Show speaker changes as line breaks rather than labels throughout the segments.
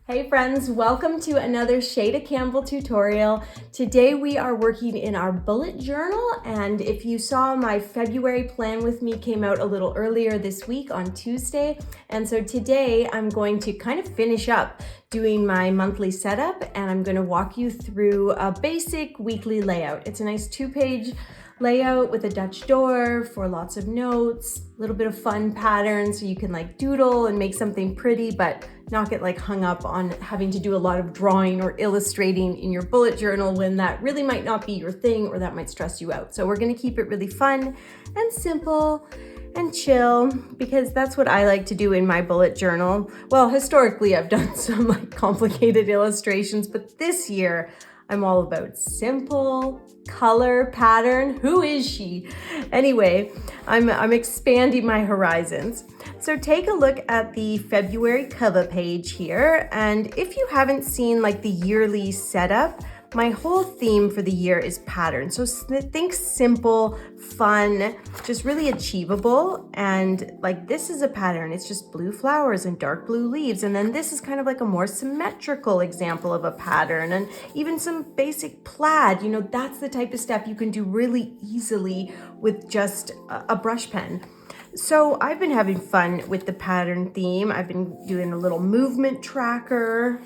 Hey friends, welcome to another Shayda Campbell tutorial. Today we are working in our bullet journal, and if you saw, my February plan with me came out a little earlier this week on Tuesday, and so today I'm going to kind of finish up doing my monthly setup, and I'm going to walk you through a basic weekly layout. It's a nice 2-page layout with a Dutch door for lots of notes, a little bit of fun patterns so you can like doodle and make something pretty, but not get like hung up on having to do a lot of drawing or illustrating in your bullet journal when that really might not be your thing or that might stress you out. So we're going to keep it really fun and simple and chill, because that's what I like to do in my bullet journal. Well, historically I've done some like complicated illustrations, but this year I'm all about simple color pattern. Who is she? Anyway, I'm expanding my horizons. So take a look at the February cover page here. And if you haven't seen like the yearly setup, my whole theme for the year is pattern. So think simple, fun, just really achievable. And like this is a pattern. It's just blue flowers and dark blue leaves. And then this is kind of like a more symmetrical example of a pattern, and even some basic plaid. You know, that's the type of stuff you can do really easily with just a brush pen. So I've been having fun with the pattern theme. I've been doing a little movement tracker.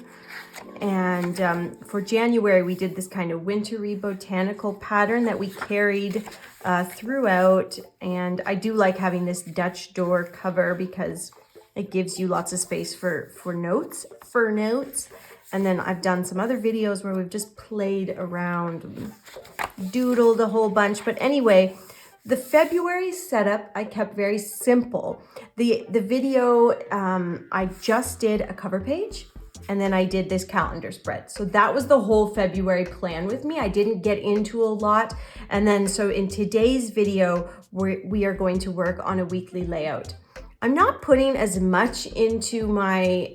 And for January, we did this kind of wintry botanical pattern that we carried throughout. And I do like having this Dutch door cover because it gives you lots of space for notes. And then I've done some other videos where we've just played around, doodled a whole bunch. But anyway, the February setup I kept very simple. The video, I just did a cover page, and then I did this calendar spread. So that was the whole February plan with me. I didn't get into a lot. And then so in today's video, we are going to work on a weekly layout. I'm not putting as much into my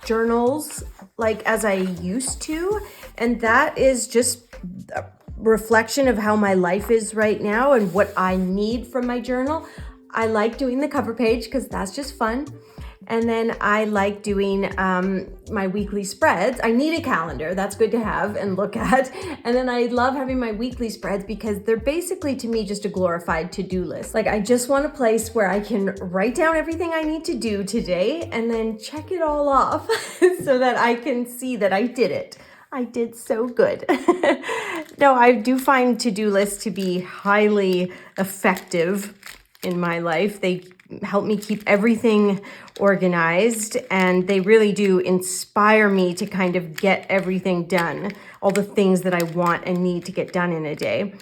journals like as I used to. And that is just a reflection of how my life is right now and what I need from my journal. I like doing the cover page because that's just fun. And then I like doing my weekly spreads. I need a calendar, that's good to have and look at. And then I love having my weekly spreads because they're basically, to me, just a glorified to-do list. Like, I just want a place where I can write down everything I need to do today and then check it all off so that I can see that I did it. I did so good. No, I do find to-do lists to be highly effective in my life. They help me keep everything organized, and they really do inspire me to kind of get everything done, all the things that I want and need to get done in a day.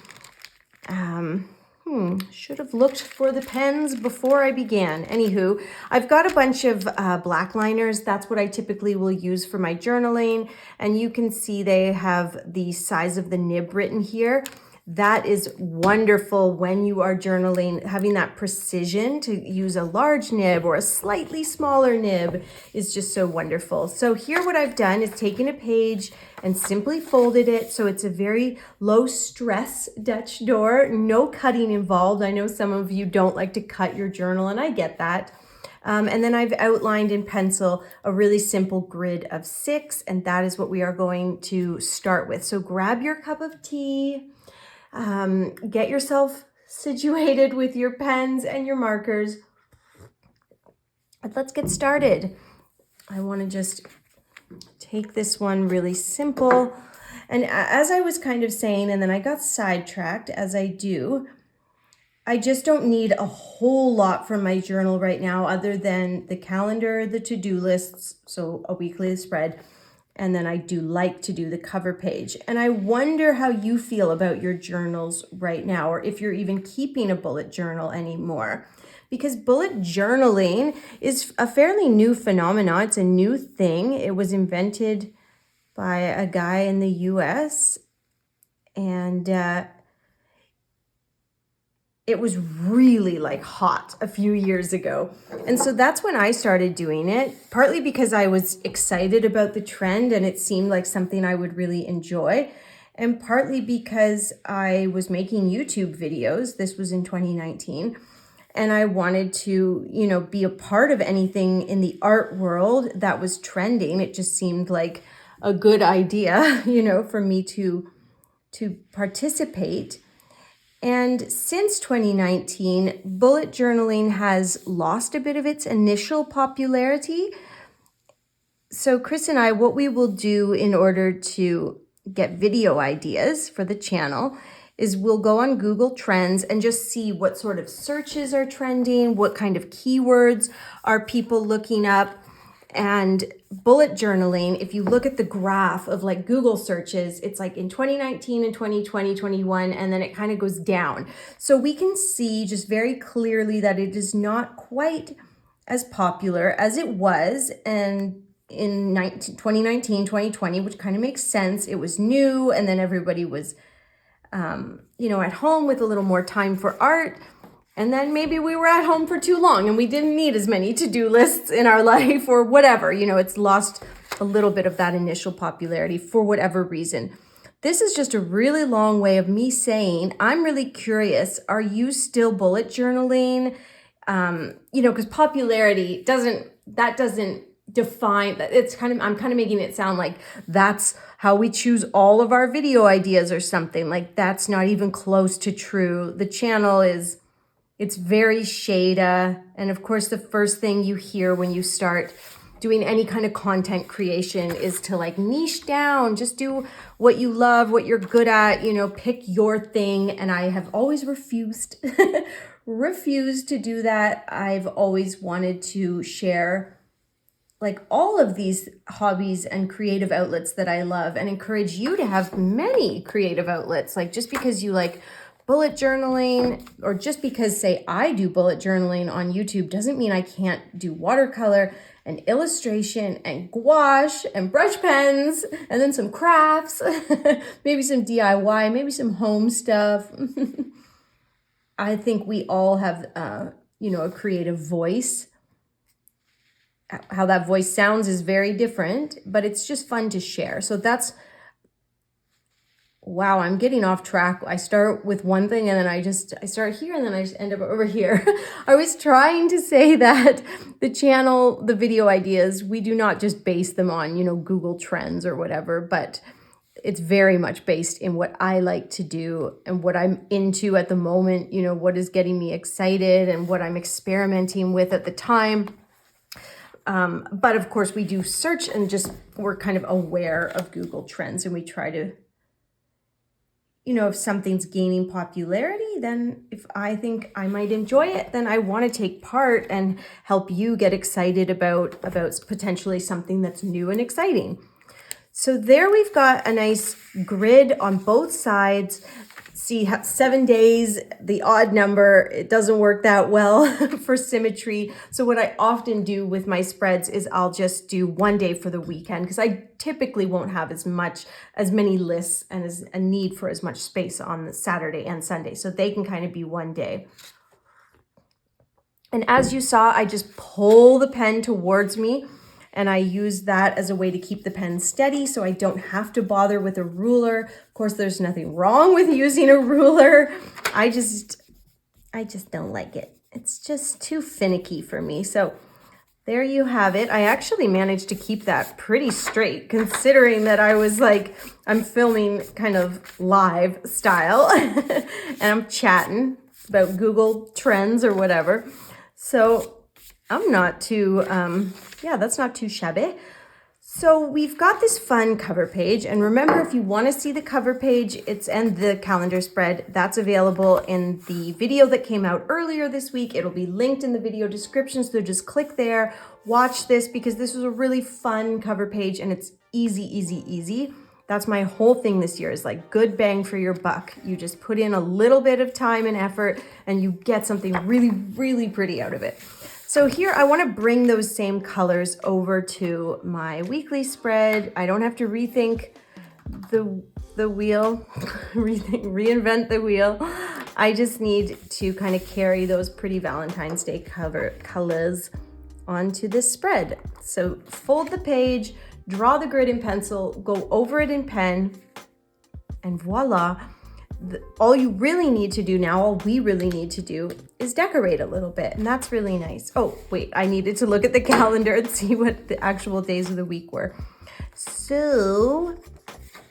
Should have looked for the pens before I began. Anywho, I've got a bunch of black liners. That's what I typically will use for my journaling, and you can see they have the size of the nib written here. That is wonderful when you are journaling. Having that precision to use a large nib or a slightly smaller nib is just so wonderful. So here what I've done is taken a page and simply folded it so it's a very low stress Dutch door, no cutting involved. I know some of you don't like to cut your journal, and I get that. And then I've outlined in pencil a really simple grid of 6, and that is what we are going to start with. So grab your cup of tea. Get yourself situated with your pens and your markers. And let's get started. I want to just take this one really simple. And as I was kind of saying, and then I got sidetracked as I do, I just don't need a whole lot from my journal right now other than the calendar, the to-do lists, so a weekly spread. And then I do like to do the cover page. And I wonder how you feel about your journals right now, or if you're even keeping a bullet journal anymore. Because bullet journaling is a fairly new phenomenon. It's a new thing. It was invented by a guy in the US. And it was really like hot a few years ago. And so that's when I started doing it, partly because I was excited about the trend and it seemed like something I would really enjoy, and partly because I was making YouTube videos. This was in 2019. and I wanted to, you know, be a part of anything in the art world that was trending. It just seemed like a good idea, you know, for me to participate. And since 2019, bullet journaling has lost a bit of its initial popularity. So Chris and I, what we will do in order to get video ideas for the channel is we'll go on Google Trends and just see what sort of searches are trending, what kind of keywords are people looking up. And bullet journaling, if you look at the graph of like Google searches, it's like in 2019 and 2020, 21, and then it kind of goes down. So we can see just very clearly that it is not quite as popular as it was in 2019, 2020, which kind of makes sense. It was new, and then everybody was, you know, at home with a little more time for art. And then maybe we were at home for too long and we didn't need as many to-do lists in our life or whatever. You know, it's lost a little bit of that initial popularity for whatever reason. This is just a really long way of me saying, I'm really curious. Are you still bullet journaling? You know, because popularity doesn't define that. I'm kind of making it sound like that's how we choose all of our video ideas or something. Like that's not even close to true. The channel it's very Shayda. And of course, the first thing you hear when you start doing any kind of content creation is to like niche down, just do what you love, what you're good at, you know, pick your thing. And I have always refused to do that. I've always wanted to share like all of these hobbies and creative outlets that I love and encourage you to have many creative outlets. Like just because you like bullet journaling, or just because, say, I do bullet journaling on YouTube doesn't mean I can't do watercolor and illustration and gouache and brush pens and then some crafts, maybe some DIY, maybe some home stuff. I think we all have, you know, a creative voice. How that voice sounds is very different, but it's just fun to share. So that's, wow, I'm getting off track. I start with one thing and then I start here and then I just end up over here. I was trying to say that the channel, the video ideas, we do not just base them on, you know, Google Trends or whatever, but it's very much based in what I like to do and what I'm into at the moment, you know, what is getting me excited and what I'm experimenting with at the time. But of course we do search and just, we're kind of aware of Google Trends and we try to, you know, if something's gaining popularity, then if I think I might enjoy it, then I want to take part and help you get excited about potentially something that's new and exciting. So there we've got a nice grid on both sides. See, 7 days, the odd number, it doesn't work that well for symmetry. So what I often do with my spreads is I'll just do 1 day for the weekend because I typically won't have as many lists and as a need for as much space on the Saturday and Sunday. So they can kind of be 1 day. And as you saw, I just pull the pen towards me. And I use that as a way to keep the pen steady so I don't have to bother with a ruler. Of course, there's nothing wrong with using a ruler. I just don't like it. It's just too finicky for me. So there you have it. I actually managed to keep that pretty straight considering that I was like, I'm filming kind of live style and I'm chatting about Google Trends or whatever. So I'm not too, yeah, that's not too shabby. So we've got this fun cover page. And remember, if you want to see the cover page, and the calendar spread, that's available in the video that came out earlier this week. It'll be linked in the video description. So just click there, watch this, because this was a really fun cover page and it's easy, easy, easy. That's my whole thing this year is like good bang for your buck. You just put in a little bit of time and effort and you get something really, really pretty out of it. So here I want to bring those same colors over to my weekly spread. I don't have to rethink the wheel, reinvent the wheel. I just need to kind of carry those pretty Valentine's Day colors onto this spread. So fold the page, draw the grid in pencil, go over it in pen, and voila. all you really need to do now, all we really need to do is decorate a little bit, and that's really nice. Oh, wait, I needed to look at the calendar and see what the actual days of the week were. So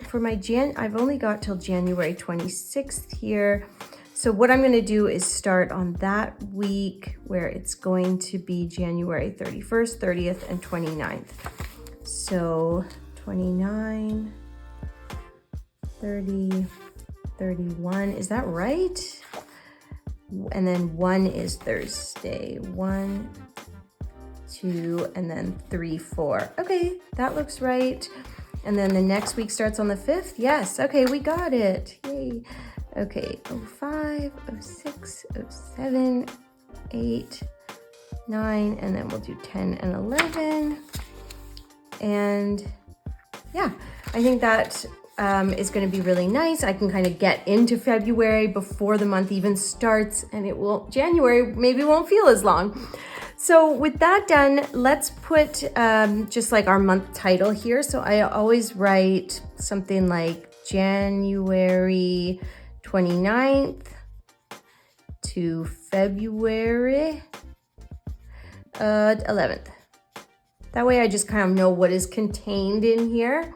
for my I've only got till January 26th here. So what I'm gonna do is start on that week where it's going to be January 31st, 30th, and 29th. So 29, 30, 31, is that right? And then 1 is Thursday. 1, 2, and then 3, 4. Okay, that looks right. And then the next week starts on the 5th. Yes, okay, we got it. Yay. Okay, 05, 06, 07, 8, 9, and then we'll do 10 and 11. And yeah, I think that is going to be really nice. I can kind of get into February before the month even starts, and January maybe won't feel as long. So with that done, let's put just like our month title here. So I always write something like January 29th to February 11th. That way I just kind of know what is contained in here.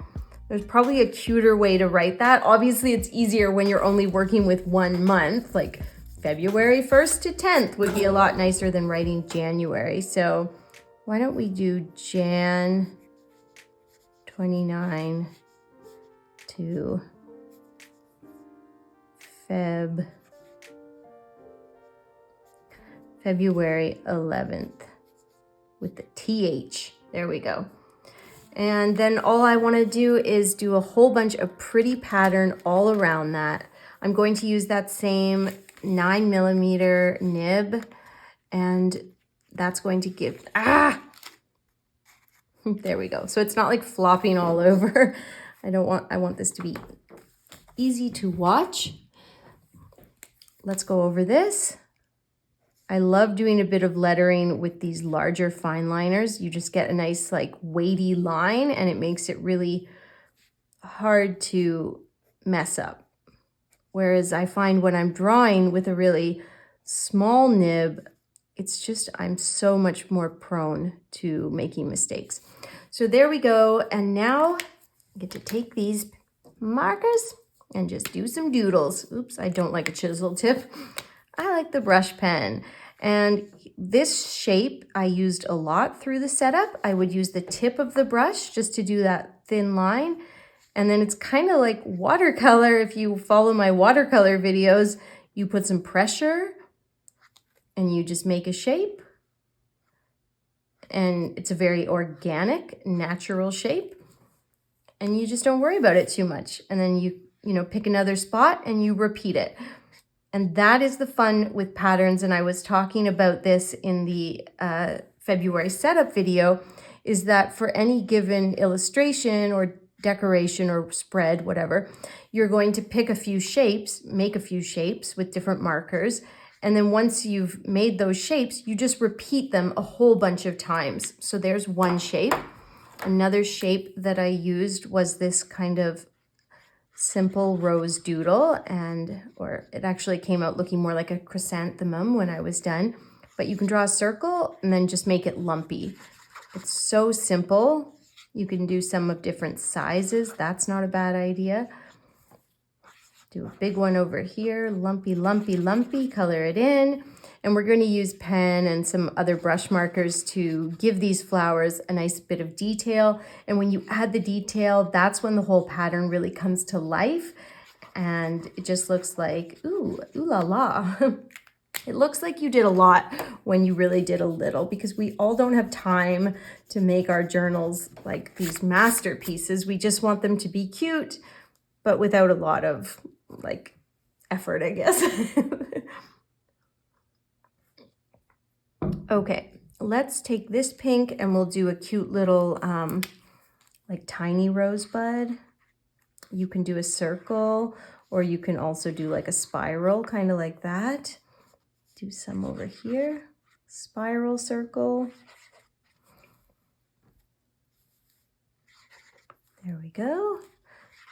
There's probably a cuter way to write that. Obviously, it's easier when you're only working with 1 month, like February 1st to 10th would be a lot nicer than writing January. So why don't we do Jan 29 to February 11th with the TH. There we go. And then all I want to do is do a whole bunch of pretty pattern all around that. I'm going to use that same 9mm nib, and that's going to give, there we go. So it's not like flopping all over. I want this to be easy to watch. Let's go over this. I love doing a bit of lettering with these larger fine liners. You just get a nice like weighty line, and it makes it really hard to mess up. Whereas I find when I'm drawing with a really small nib, it's just, I'm so much more prone to making mistakes. So there we go. And now I get to take these markers and just do some doodles. Oops, I don't like a chisel tip. I like the brush pen. And this shape I used a lot through the setup. I would use the tip of the brush just to do that thin line. And then it's kind of like watercolor. If you follow my watercolor videos, you put some pressure and you just make a shape. And it's a very organic, natural shape. And you just don't worry about it too much. And then you pick another spot and you repeat it. And that is the fun with patterns. And I was talking about this in the February setup video, is that for any given illustration or decoration or spread, whatever, you're going to pick a few shapes, make a few shapes with different markers. And then once you've made those shapes, you just repeat them a whole bunch of times. So there's one shape. Another shape that I used was this kind of simple rose doodle, or it actually came out looking more like a chrysanthemum when I was done. But you can draw a circle and then just make it lumpy. It's so simple. You can do some of different sizes. That's not a bad idea. Do a big one over here, lumpy, lumpy, lumpy, color it in. And we're going to use pen and some other brush markers to give these flowers a nice bit of detail. And when you add the detail, that's when the whole pattern really comes to life. And it just looks like, ooh la la. It looks like you did a lot when you really did a little, because we all don't have time to make our journals like these masterpieces. We just want them to be cute, but without a lot of like effort, I guess. Okay, let's take this pink and we'll do a cute little like tiny rosebud. You can do a circle, or you can also do like a spiral, kind of like that. Do some over here, spiral, circle. There we go.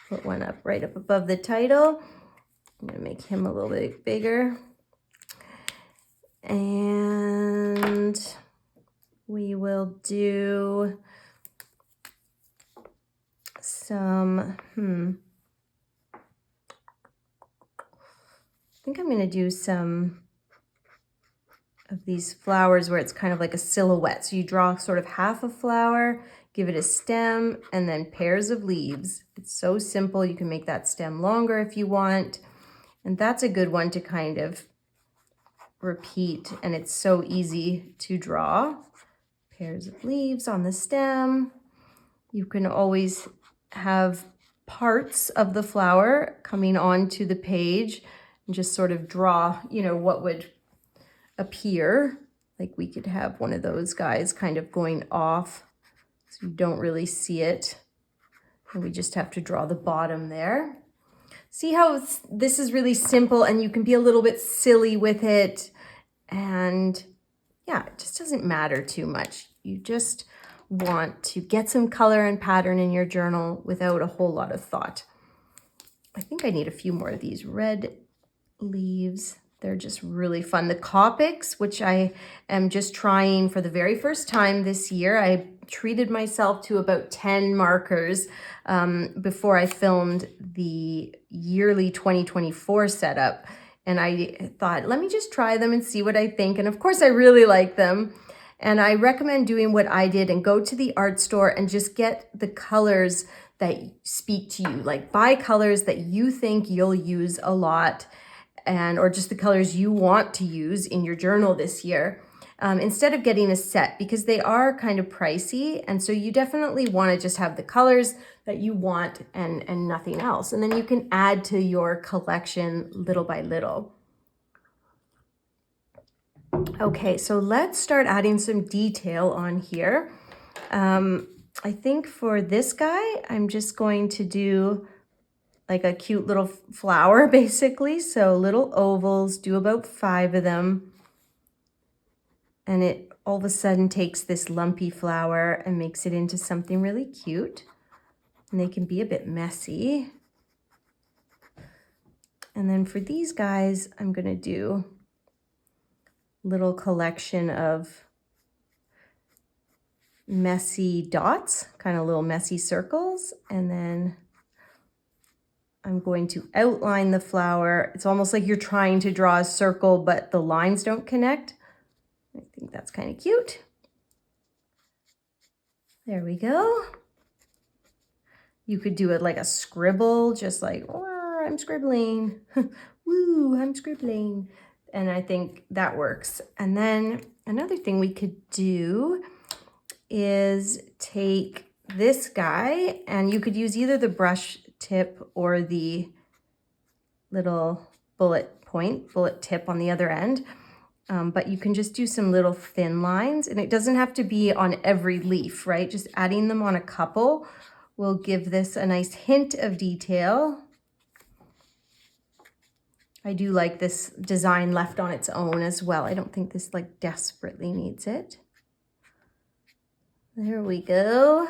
Put one up right up above the title. I'm gonna make him a little bit bigger. And we will do some, I think I'm gonna do some of these flowers where it's kind of like a silhouette. So you draw sort of half a flower, give it a stem, and then pairs of leaves. It's so simple. You can make that stem longer if you want. And that's a good one to kind of repeat, and it's so easy to draw. Pairs of leaves on the stem. You can always have parts of the flower coming onto the page and just sort of draw, you know, what would appear. Like we could have one of those guys kind of going off so you don't really see it. And we just have to draw the bottom there. See how this is really simple and you can be a little bit silly with it. And yeah, it just doesn't matter too much. You just want to get some color and pattern in your journal without a whole lot of thought. I think I need a few more of these red leaves. They're just really fun. The Copics, which I am just trying for the very first time this year. I treated myself to about 10 markers before I filmed the yearly 2024 setup. And I thought, let me just try them and see what I think. And of course, I really like them. And I recommend doing what I did and go to the art store and just get the colors that speak to you. Like buy colors that you think you'll use a lot, and or just the colors you want to use in your journal this year, instead of getting a set, because they are kind of pricey. And so you definitely want to just have the colors that you want and nothing else. And then you can add to your collection little by little. Okay, so let's start adding some detail on here. I think for this guy, I'm just going to do like a cute little flower, basically. So little ovals, do about 5 of them. And it all of a sudden takes this lumpy flower and makes it into something really cute. And they can be a bit messy. And then for these guys, I'm gonna do a little collection of messy dots, kind of little messy circles. And then I'm going to outline the flower. It's almost like you're trying to draw a circle, but the lines don't connect. I think that's kind of cute. There we go. You could do it like a scribble, just like, oh, I'm scribbling. Woo, I'm scribbling. And I think that works. And then another thing we could do is take this guy, and you could use either the brush tip or the little bullet tip on the other end. But you can just do some little thin lines, and it doesn't have to be on every leaf, right? Just adding them on a couple will give this a nice hint of detail. I do like this design left on its own as well. I don't think this like desperately needs it. There we go.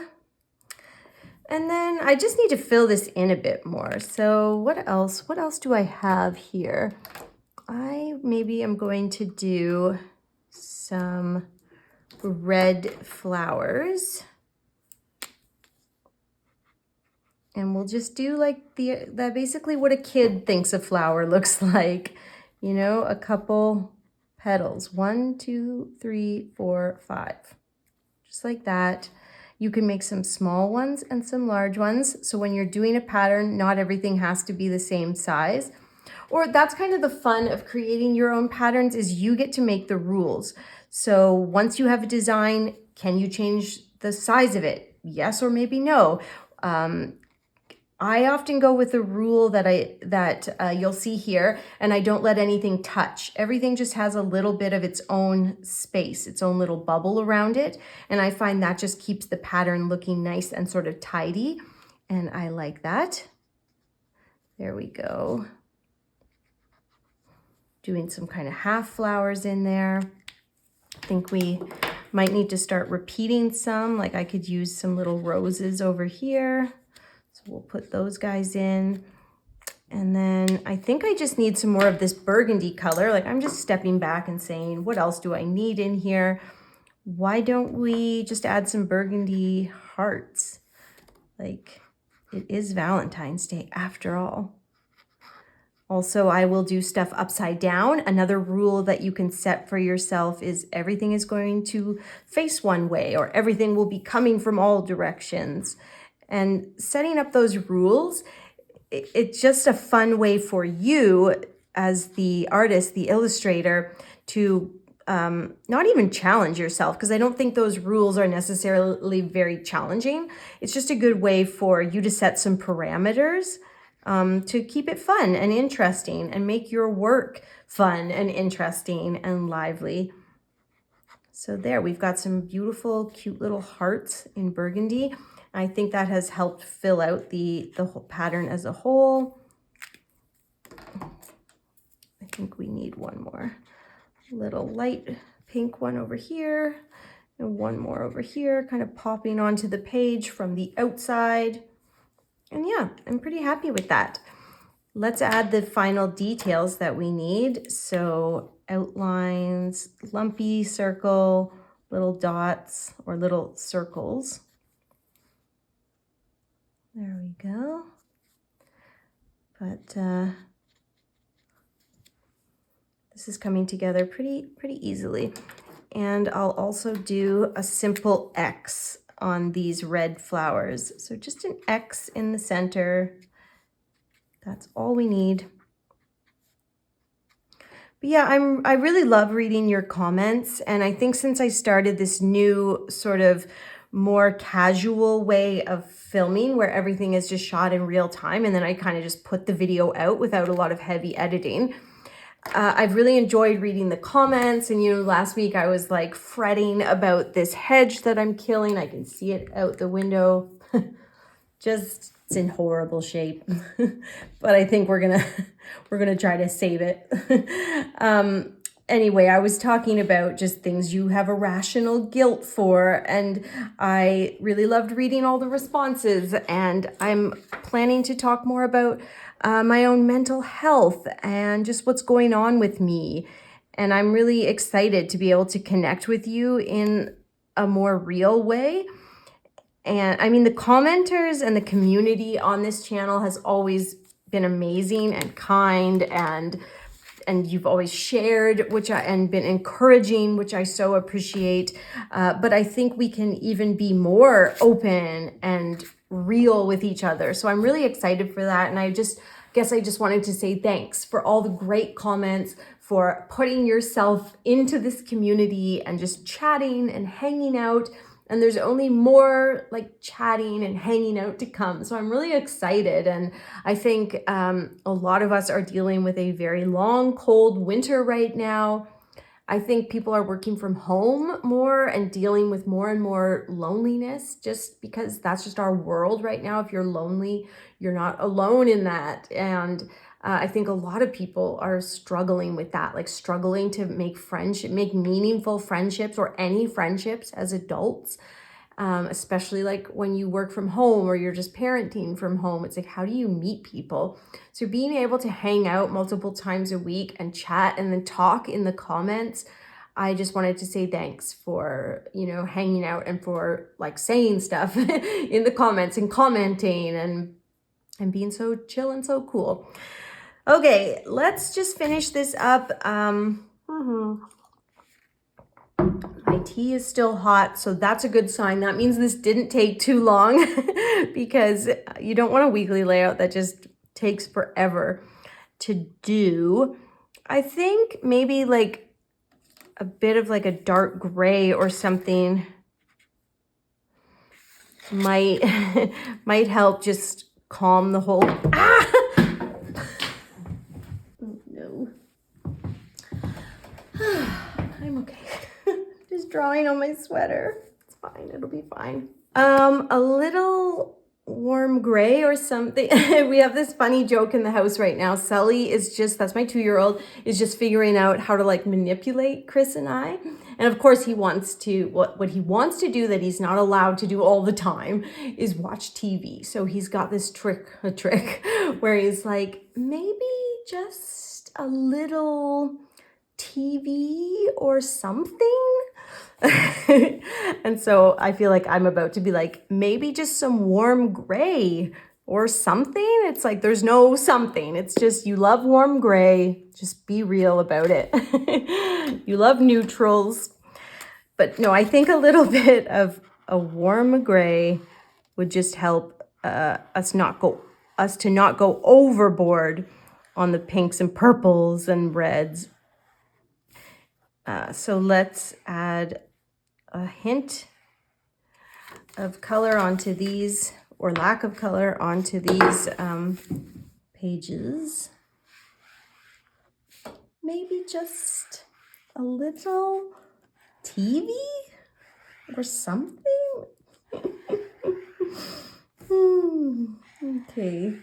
And then I just need to fill this in a bit more. So what else do I have here? I maybe am going to do some red flowers. And we'll just do like that basically what a kid thinks a flower looks like. You know, a couple petals. 1, 2, 3, 4, 5. Just like that. You can make some small ones and some large ones. So when you're doing a pattern, not everything has to be the same size. Or that's kind of the fun of creating your own patterns, is you get to make the rules. So once you have a design, can you change the size of it? Yes or maybe no. I often go with the rule that you'll see here, and I don't let anything touch. Everything just has a little bit of its own space, its own little bubble around it. And I find that just keeps the pattern looking nice and sort of tidy. And I like that. There we go. Doing some kind of half flowers in there. I think we might need to start repeating some, like I could use some little roses over here. So we'll put those guys in. And then I think I just need some more of this burgundy color. Like I'm just stepping back and saying, what else do I need in here? Why don't we just add some burgundy hearts? Like it is Valentine's Day after all. Also, I will do stuff upside down. Another rule that you can set for yourself is everything is going to face one way, or everything will be coming from all directions. And setting up those rules, it's just a fun way for you as the artist, the illustrator, to not even challenge yourself, because I don't think those rules are necessarily very challenging. It's just a good way for you to set some parameters to keep it fun and interesting and make your work fun and interesting and lively. So there, we've got some beautiful, cute little hearts in burgundy. I think that has helped fill out the whole pattern as a whole. I think we need one more little light pink one over here and one more over here, kind of popping onto the page from the outside. And yeah, I'm pretty happy with that. Let's add the final details that we need. So outlines, lumpy circle, little dots or little circles. There we go. But this is coming together pretty easily. And I'll also do a simple X on these red flowers. So just an X in the center. That's all we need. But yeah, I really love reading your comments. And I think since I started this new sort of more casual way of filming where everything is just shot in real time and then I kind of just put the video out without a lot of heavy editing, I've really enjoyed reading the comments. And, you know, last week I was like fretting about this hedge that I'm killing. I can see it out the window. Just, it's in horrible shape. But I think we're gonna try to save it. Anyway, I was talking about just things you have a rational guilt for, and I really loved reading all the responses, and I'm planning to talk more about my own mental health and just what's going on with me. And I'm really excited to be able to connect with you in a more real way. And I mean, the commenters and the community on this channel has always been amazing and kind, and you've always shared, and been encouraging, which I so appreciate. But I think we can even be more open and real with each other. So I'm really excited for that. And I guess I just wanted to say thanks for all the great comments, for putting yourself into this community and just chatting and hanging out. And there's only more like chatting and hanging out to come. So I'm really excited. And I think a lot of us are dealing with a very long, cold winter right now. I think people are working from home more and dealing with more and more loneliness, just because that's just our world right now. If you're lonely, you're not alone in that. And I think a lot of people are struggling with that, like struggling to make meaningful friendships or any friendships as adults, especially like when you work from home or you're just parenting from home. It's like, how do you meet people? So being able to hang out multiple times a week and chat and then talk in the comments, I just wanted to say thanks for, you know, hanging out and for like saying stuff in the comments and commenting and being so chill and so cool. Okay, let's just finish this up. My tea is still hot, so that's a good sign. That means this didn't take too long because you don't want a weekly layout that just takes forever to do. I think maybe like a bit of like a dark gray or something might help just calm the whole... Ah! I'm okay. Just drawing on my sweater. It's fine. It'll be fine. A little warm gray or something. We have this funny joke in the house right now. Sully is just, that's my 2-year-old, is just figuring out how to like manipulate Chris and I. And of course he wants to, what he wants to do that he's not allowed to do all the time is watch TV. So he's got this trick where he's like, maybe just a little TV or something. And so I feel like I'm about to be like, maybe just some warm gray or something. It's like, there's no something. It's just, you love warm gray. Just be real about it. You love neutrals. But no, I think a little bit of a warm gray would just help us to not go overboard on the pinks and purples and reds. So let's add a hint of color onto these, or lack of color onto these pages. Maybe just a little TV or something. Okay.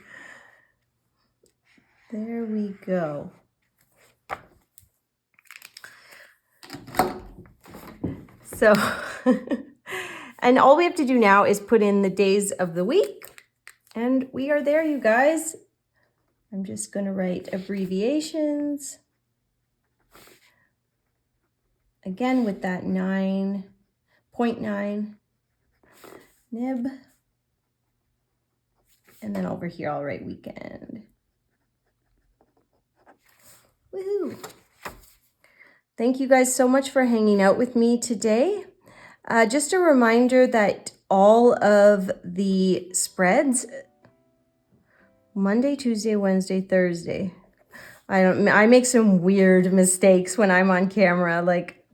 There we go. So, and all we have to do now is put in the days of the week, and we are there, you guys. I'm just going to write abbreviations. Again, with that 9.9 nib. And then over here, I'll write weekend. Woohoo! Thank you guys so much for hanging out with me today. Just a reminder that all of the spreads, Monday, Tuesday, Wednesday, Thursday. I make some weird mistakes when I'm on camera. Like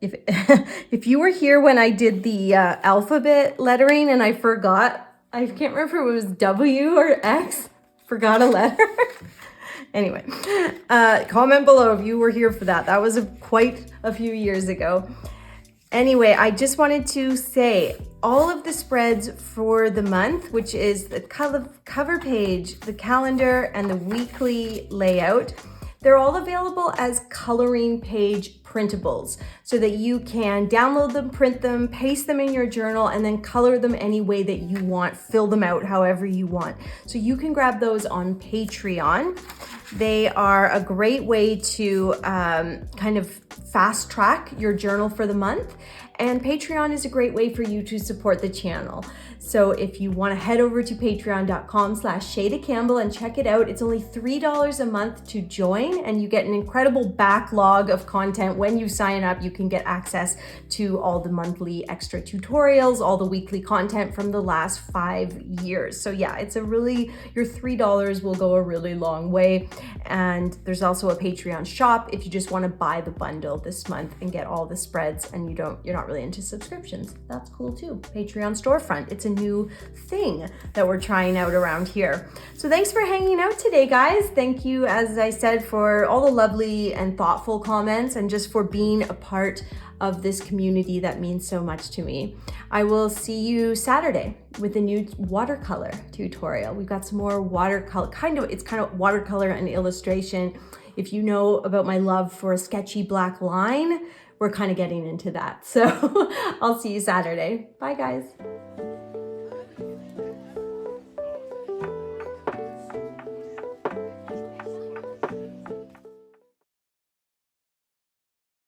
if you were here when I did the alphabet lettering and I forgot, I can't remember if it was W or X, forgot a letter. Anyway, comment below if you were here for that. That was quite a few years ago. Anyway, I just wanted to say all of the spreads for the month, which is the cover page, the calendar, and the weekly layout, they're all available as coloring page printables so that you can download them, print them, paste them in your journal, and then color them any way that you want, fill them out however you want. So you can grab those on Patreon. They are a great way to kind of fast track your journal for the month. And Patreon is a great way for you to support the channel. So if you want to head over to patreon.com/Shayda Campbell and check it out, it's only $3 a month to join, and you get an incredible backlog of content. When you sign up, you can get access to all the monthly extra tutorials, all the weekly content from the last 5 years. So yeah, it's your $3 will go a really long way. And there's also a Patreon shop if you just want to buy the bundle this month and get all the spreads and you're not really into subscriptions. That's cool too. Patreon storefront. It's a new thing that we're trying out around here. So thanks for hanging out today, guys. Thank you, as I said, for all the lovely and thoughtful comments and just for being a part of this community that means so much to me. I will see you Saturday with a new watercolor tutorial. We've got some more watercolor, it's kind of watercolor and illustration. If you know about my love for a sketchy black line, we're kind of getting into that. So I'll see you Saturday. Bye, guys.